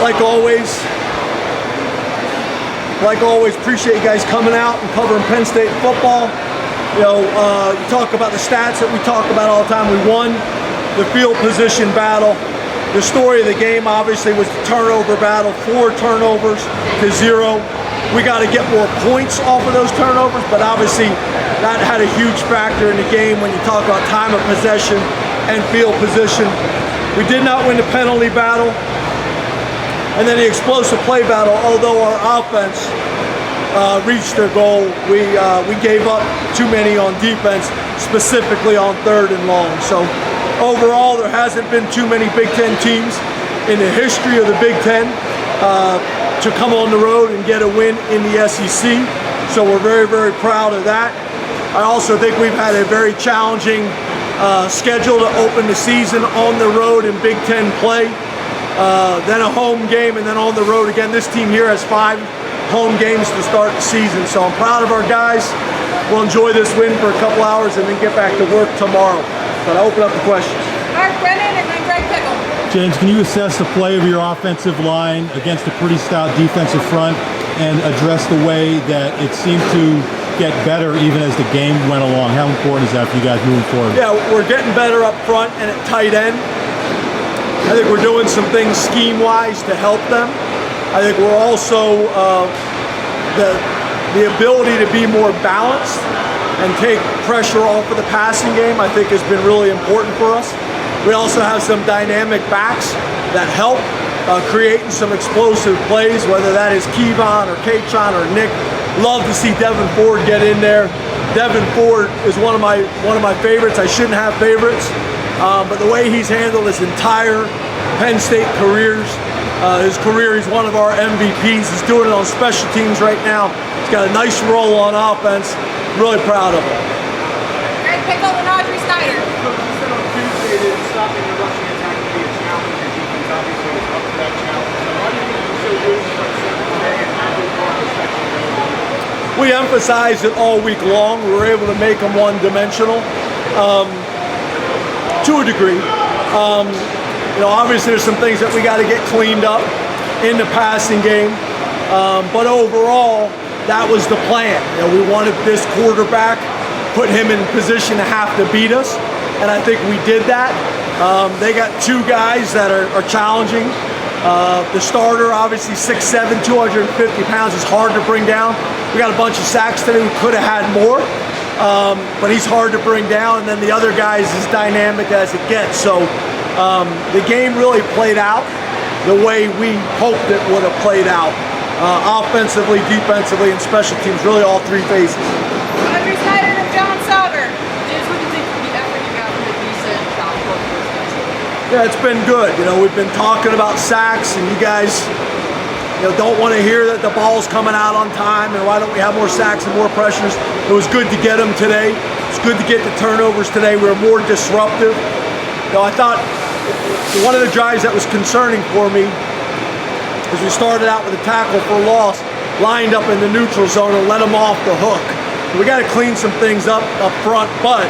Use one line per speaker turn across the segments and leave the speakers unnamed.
like always, appreciate you guys coming out and covering Penn State football. You know, you talk about the stats that we talk about all the time. We won the field position battle. The story of the game obviously was the turnover battle, 4 turnovers to 0. We got to get more points off of those turnovers, but obviously that had a huge factor in the game when you talk about time of possession and field position. We did not win the penalty battle. And then the explosive play battle, although our offense reached their goal, we gave up too many on defense, specifically on 3rd and long. So overall, there hasn't been too many Big Ten teams in the history of the Big Ten to come on the road and get a win in the SEC. So we're very, very proud of that. I also think we've had a very challenging schedule to open the season on the road in Big Ten play. Then a home game, and then on the road again. This team here has 5 home games to start the season, so I'm proud of our guys. We'll enjoy this win for a couple hours and then get back to work tomorrow. But I open up the questions.
Mark Brennan and then Greg Pickle.
James, can you assess the play of your offensive line against a pretty stout defensive front and address the way that it seemed to get better even as the game went along? How important is that for you guys moving forward?
Yeah, we're getting better up front and at tight end. I think we're doing some things scheme-wise to help them. I think we're also the ability to be more balanced and take pressure off of the passing game, I think has been really important for us. We also have some dynamic backs that help creating some explosive plays, whether that is Kevon or Kaytron or Nick. Love to see Devin Ford get in there. Devin Ford is one of my favorites. I shouldn't have favorites. But the way he's handled his entire Penn State career, he's one of our MVPs. He's doing it on special teams right now. He's got a nice role on offense. Really proud of him.
Greg Pickle and Audrey Snyder.
You said on Tuesday that stopping the rushing attack would be a challenge. Your defense obviously was up for that challenge. So why do you think you're so good for today and how do you want the section?
We emphasized it all week long. We were able to make them one-dimensional. To a degree. You know, obviously there's some things that we got to get cleaned up in the passing game, but overall that was the plan. You know, we wanted this quarterback, put him in position to have to beat us, and I think we did that. They got 2 guys that are challenging. The starter, obviously 6'7", 250 pounds, is hard to bring down. We got a bunch of sacks today. We could have had more. But he's hard to bring down, and then the other guy is as dynamic as it gets. So the game really played out the way we hoped it would have played out. Offensively, defensively, and special teams, really all 3 phases.
Audrey Snyder and John Sauber.
James, what do you think of the effort you got from the decent top court for this guys?
Yeah, it's been good. You know, we've been talking about sacks, and you guys don't want to hear that the ball's coming out on time and why don't we have more sacks and more pressures. It was good to get them today. It's good to get the turnovers today. We were more disruptive. You know, I thought one of the drives that was concerning for me is we started out with a tackle for loss, lined up in the neutral zone and let them off the hook. So we got to clean some things up front, but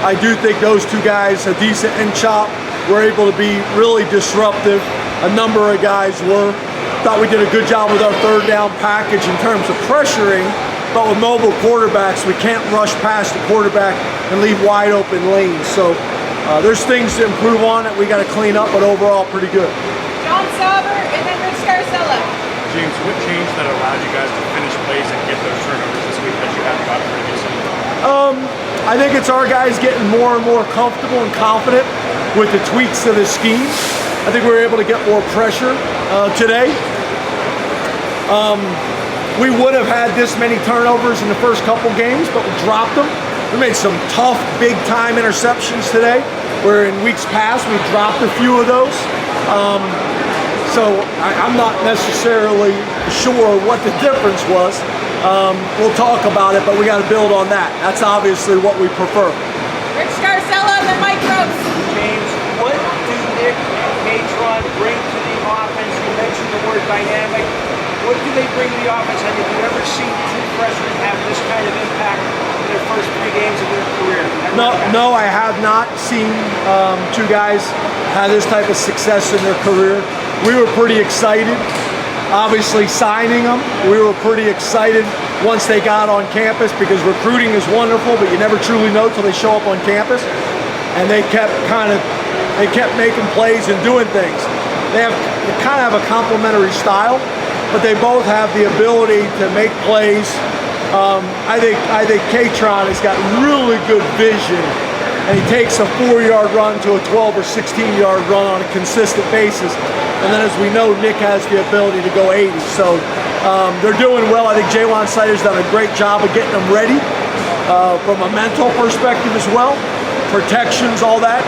I do think those 2 guys, a decent end chop, were able to be really disruptive. A number of guys were. Thought we did a good job with our 3rd down package in terms of pressuring, but with mobile quarterbacks, we can't rush past the quarterback and leave wide open lanes. So there's things to improve on that we got to clean up, but overall pretty good.
John Sauber and then Rich Scarcella.
James, what changed that allowed you guys to finish plays and get those turnovers this week that you haven't gotten previously?
I think it's our guys getting more and more comfortable and confident with the tweaks of the scheme. I think we were able to get more pressure today. We would have had this many turnovers in the first couple games, but we dropped them. We made some tough, big-time interceptions today, where in weeks past we dropped a few of those. So I'm not necessarily sure what the difference was. We'll talk about it, but we got to build on that. That's obviously what we prefer.
Rich Scarcella and then Mike Gross.
James, what do Nick and Kaytron bring to the offense? You mentioned the word dynamic. What do they bring to the offense? And have you ever seen 2 freshmen have this kind of impact in their first 3 games of their career?
No, I have not seen 2 guys have this type of success in their career. we were pretty excited. Obviously signing them, we were pretty excited once they got on campus because recruiting is wonderful, but you never truly know till they show up on campus. And they kept making plays and doing things. They kind of have a complementary style, but they both have the ability to make plays. I think K-Tron has got really good vision, and he takes a 4-yard run to a 12 or 16-yard run on a consistent basis. And then, as we know, Nick has the ability to go 80. So they're doing well. I think Jalen Sider's done a great job of getting them ready from a mental perspective as well. Protections, all that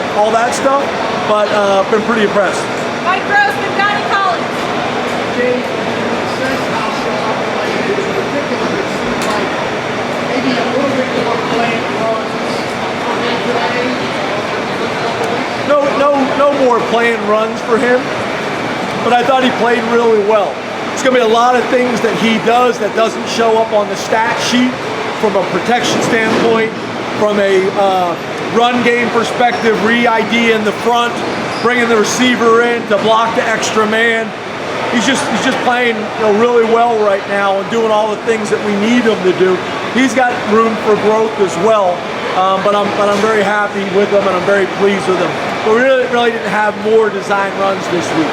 stuff. But been pretty impressed.
Mike Grossman, Donnie Collins.
Jay, since how Sean played in particular, it seems like maybe a little bit more playing runs today.
No more playing runs for him. But I thought he played really well. It's going to be a lot of things that he does that doesn't show up on the stat sheet from a protection standpoint, from a run game perspective, re-ID in the front, bringing the receiver in to block the extra man. He's just playing really well right now and doing all the things that we need him to do. He's got room for growth as well, but I'm very happy with him and I'm very pleased with him. But we really didn't have more design runs this week.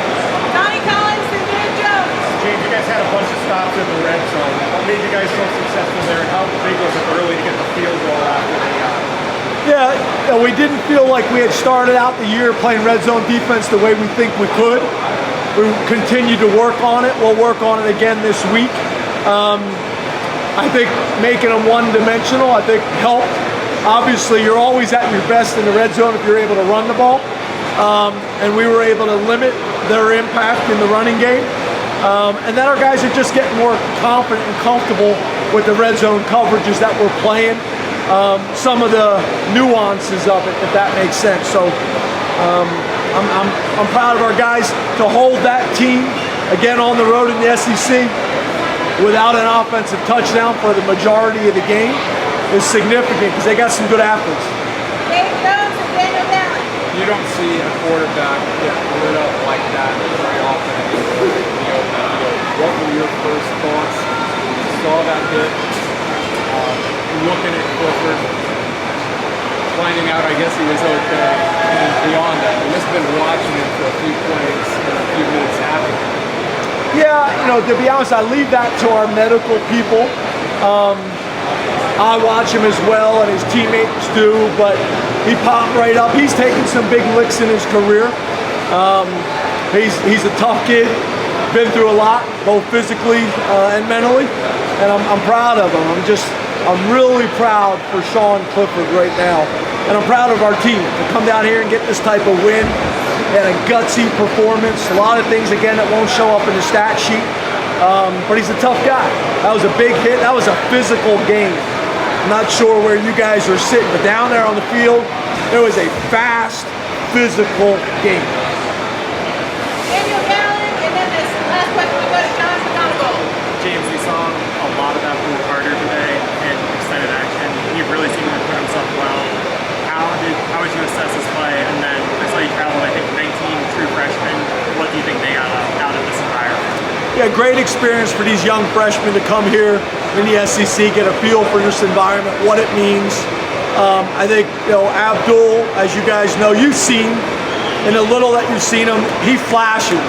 Donnie Collins and Dan Jones.
James, you guys had a bunch of stops in the red zone. What made you guys so successful there, and how big was it early to get the field goal after they got it?
Yeah, we didn't feel like we had started out the year playing red zone defense the way we think we could. We continue to work on it. We'll work on it again this week. I think making them one-dimensional, I think, helped. Obviously, you're always at your best in the red zone if you're able to run the ball. And we were able to limit their impact in the running game. And then our guys are just getting more confident and comfortable with the red zone coverages that we're playing. Some of the nuances of it, if that makes sense. So I'm proud of our guys to hold that team again on the road in the SEC without an offensive touchdown for the majority of the game is significant because they got some good athletes.
Dave Jones and Daniel Allen.
You don't see a quarterback get lit up like that very often in the open field. What were your first thoughts when you saw that hit? Looking at Clifford, finding out I guess he was okay, and beyond that, you must have been watching him for a few plays and a few minutes after.
Yeah, to be honest, I leave that to our medical people. I watch him as well, and his teammates do, but he popped right up. He's taken some big licks in his career. He's a tough kid, been through a lot, both physically and mentally, and I'm proud of him. I'm really proud for Sean Clifford right now, and I'm proud of our team to come down here and get this type of win and a gutsy performance. A lot of things, again, that won't show up in the stat sheet, but he's a tough guy. That was a big hit. That was a physical game. I'm not sure where you guys are sitting, but down there on the field, there was a fast, physical game.
Daniel Allen, and then this last question we go to John McGonigal.
James, we saw a lot of that from Carter today in extended action. He really seemed to put himself well. How would you assess his play? And then I saw you traveled, I think, 19 true freshmen. What do you think they got out of this environment?
Yeah, great experience for these young freshmen to come here in the SEC, get a feel for this environment, what it means. I think, Abdul, as you guys know, you've seen, in the little that you've seen him, he flashes.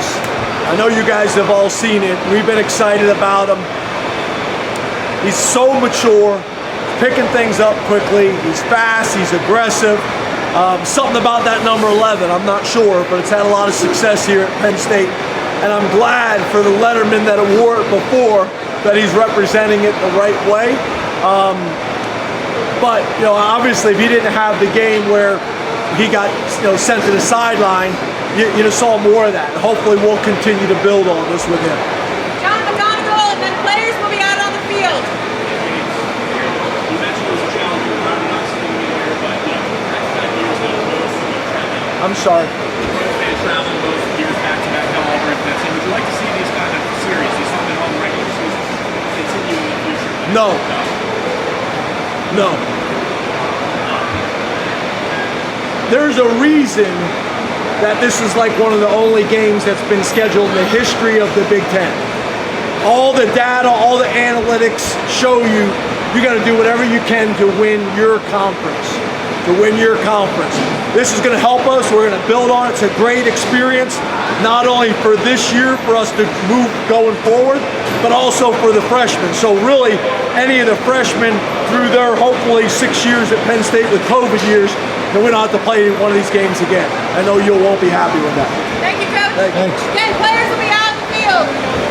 I know you guys have all seen it. We've been excited about him. He's so mature, picking things up quickly. He's fast, he's aggressive. Something about that number 11, I'm not sure, but it's had a lot of success here at Penn State. And I'm glad for the letterman that wore it before that he's representing it the right way. But obviously, if he didn't have the game where he got sent to the sideline, you just saw more of that. And hopefully, we'll continue to build on this with him.
John McGonigal, and then players will be out on the field.
You mentioned it was a challenge with not seeing me there, but back-to-back years on the Post,
I'm sorry.
and traveling both years back-to-back now over at Penn State. Would you like to see these kind of series, these something on the regular season, continue in the future?
No. There's a reason that this is like one of the only games that's been scheduled in the history of the Big Ten. All the data, all the analytics show you got to do whatever you can to win your conference. This is going to help us. We're going to build on it. It's a great experience, not only for this year, for us to move going forward, but also for the freshmen. So really, any of the freshmen through their hopefully 6 years at Penn State with COVID years, then we don't have to play one of these games again. I know you won't be happy with that.
Thank you, Coach.
Thanks.
Again, players will be out in the field.